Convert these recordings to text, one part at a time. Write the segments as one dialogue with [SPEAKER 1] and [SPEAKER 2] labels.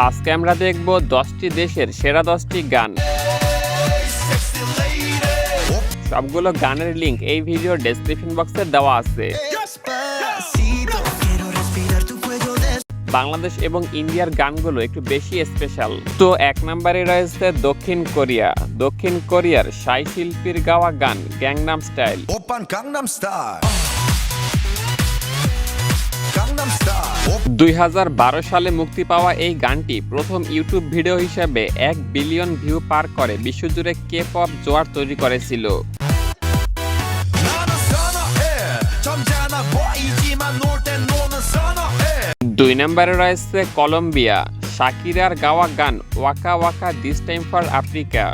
[SPEAKER 1] আজকে আমরা দেখব 10টি দেশের সেরা 10টি গান। সবগুলো গানের লিংক এই ভিডিওর ডেসক্রিপশন বক্সে দেওয়া আছে। বাংলাদেশ এবং ইন্ডিয়ার গানগুলো একটু বেশি স্পেশাল। তো 1 নম্বরে রয়েছে দক্ষিণ কোরিয়া। দক্ষিণ কোরিয়ার সাই শিল্পীর গাওয়া গান গ্যাংনাম স্টাইল। 2012 সালে মুক্তি পাওয়া এই গানটি প্রথম ইউটিউব ভিডিও হিসেবে 1 বিলিয়ন ভিউ পার করে বিশ্বজুড়ে কে-পপ জোয়ার তৈরি করেছিল। 2 নম্বরে রয়েছে কলম্বিয়া। শাকিরার গাওয়া গান Waka Waka this time for Africa.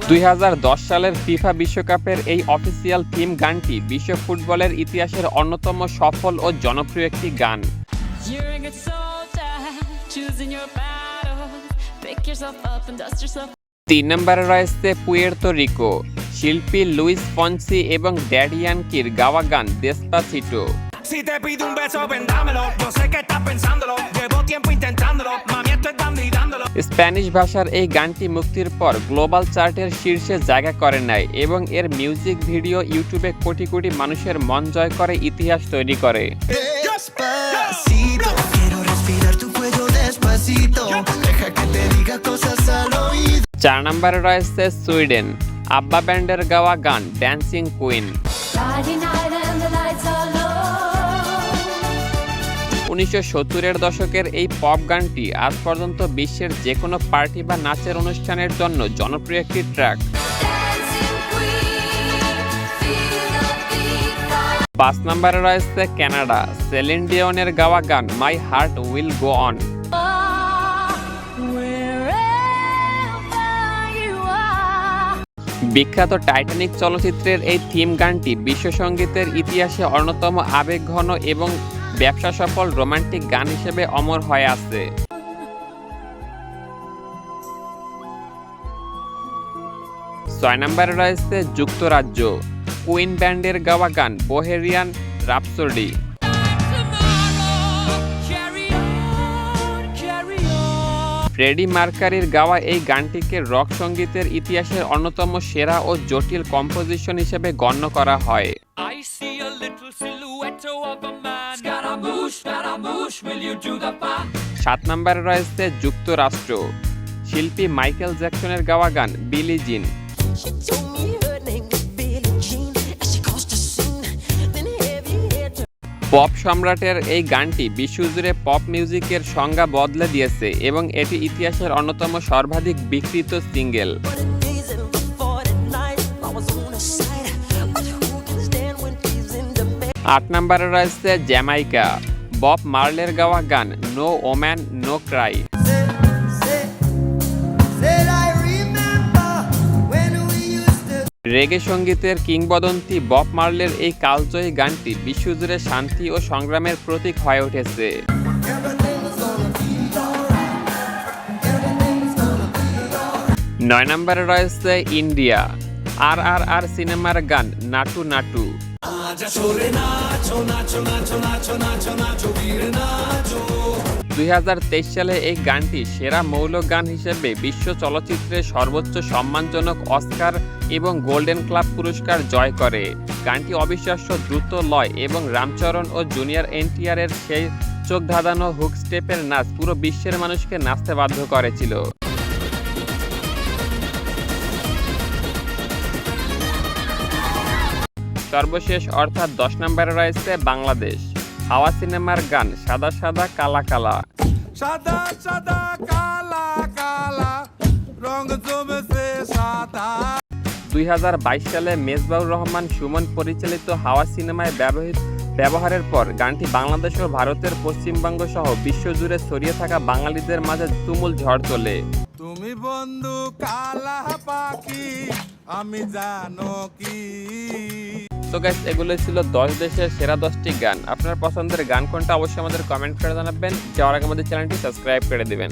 [SPEAKER 1] 2010 সালের ফিফা বিশ্বকাপের এই অফিসিয়াল থিম গানটি বিশ্ব ফুটবলের ইতিহাসের অন্যতম সফল ও জনপ্রিয় একটি গান। 3 নম্বরে রয়েছে পুয়ের্তো রিকো। শিল্পী লুইস ফন্সি এবং ড্যাডি ইয়ানকির গাওয়া গান দেসপাসিটো। স্প্যানিশ ভাষার এই গানটি মুক্তির পর গ্লোবাল চার্টের শীর্ষে জায়গা করে নেয় এবং এর মিউজিক ভিডিও ইউটিউবে কোটি কোটি মানুষের মন জয় করে ইতিহাস তৈরি করে। 4 নম্বরে রয়েছে সুইডেন। আব্বা ব্যান্ডের গাওয়া গান ড্যান্সিং কুইন। 1970-এর দশকের এই পপ গানটি আজ পর্যন্ত বিশ্বের যে কোনো পার্টি বা নাচের অনুষ্ঠানের জন্য জনপ্রিয় একটি ট্র্যাক। 5 নম্বরে রয়েছে কানাডা। সেলিন ডিওনের গাওয়া গান my heart will go on. বিখ্যাত টাইটানিক চলচ্চিত্রের এই থিম গানটি বিশ্ব সঙ্গীতের ইতিহাসে অন্যতম আবেগঘন এবং ব্যবসা সফল রোমান্টিক গান হিসেবে অমর হয়ে আছে। 6 নম্বরে রয়েছে যুক্তরাজ্য। কুইন ব্যান্ডের গাওয়া গান বোহেমিয়ান রাপসোডি। ফ্রেডি মার্কারির গাওয়া এই গানটিকে রক সঙ্গীতের ইতিহাসের অন্যতম সেরা ও জটিল কম্পোজিশন হিসেবে গণ্য করা হয়। 7 নম্বরে রয়েছে যুক্তরাষ্ট্র। শিল্পী মাইকেল জ্যাকসনের গাওয়া গান বিলি জিন। পপ সম্রাটের এই গানটি বিশ্বজুড়ে পপ মিউজিকের সংজ্ঞা বদলে দিয়েছে এবং এটি ইতিহাসের অন্যতম সর্বাধিক বিক্রিত সিঙ্গেল। 8 নম্বরে রয়েছে জ্যামাইকা। বব মার্লের গাওয়া গান নো ওম্যান নো ক্রাই। রেগে সঙ্গীতের কিংবদন্তি বব মার্লের এই কালজয়ী গানটি বিশ্বজুড়ে শান্তি ও সংগ্রামের প্রতীক হয়ে উঠেছে। 9 নম্বরে রয়েছে ইন্ডিয়া। RRR সিনেমার গান নাটু নাটু। 2023 সালে এই গানটি সেরা মৌল গান হিসেবে বিশ্ব চলচ্চিত্রের সর্বোচ্চ সম্মানজনক অস্কার এবং গোল্ডেন ক্লাব পুরস্কার জয় করে। গানটি অবিশ্বাস্য দ্রুত লয় এবং রামচরণ ও জুনিয়র NTR এর সেই চোখ ধাঁধানো হুক স্টেপের নাচ পুরো বিশ্বের মানুষকে নাচতে বাধ্য করেছিল। সর্বশেষ অর্থাৎ 10 নম্বরে রয়েছে বাংলাদেশ। হাওয়া সিনেমার গান সাদা সাদা কালা কালা। 2022 সালে মেজবাউর রহমান সুমন পরিচালিত হাওয়া সিনেমায় ব্যবহারের পর গানটি বাংলাদেশ ও ভারতের পশ্চিমবঙ্গ সহ বিশ্বজুড়ে ছড়িয়ে থাকা বাঙালিদের মাঝে তুমুল ঝড় তোলে। তুমি বন্ধু কালা পাখি আমি জানো কি। তো গাইস, এগুলো ছিল 10 দেশের সেরা 10টি গান। আপনার পছন্দের গান কোনটা অবশ্যই আমাদের কমেন্ট করে জানাবেন। যাওয়ার আগে আমাদের চ্যানেলটি সাবস্ক্রাইব করে দিবেন।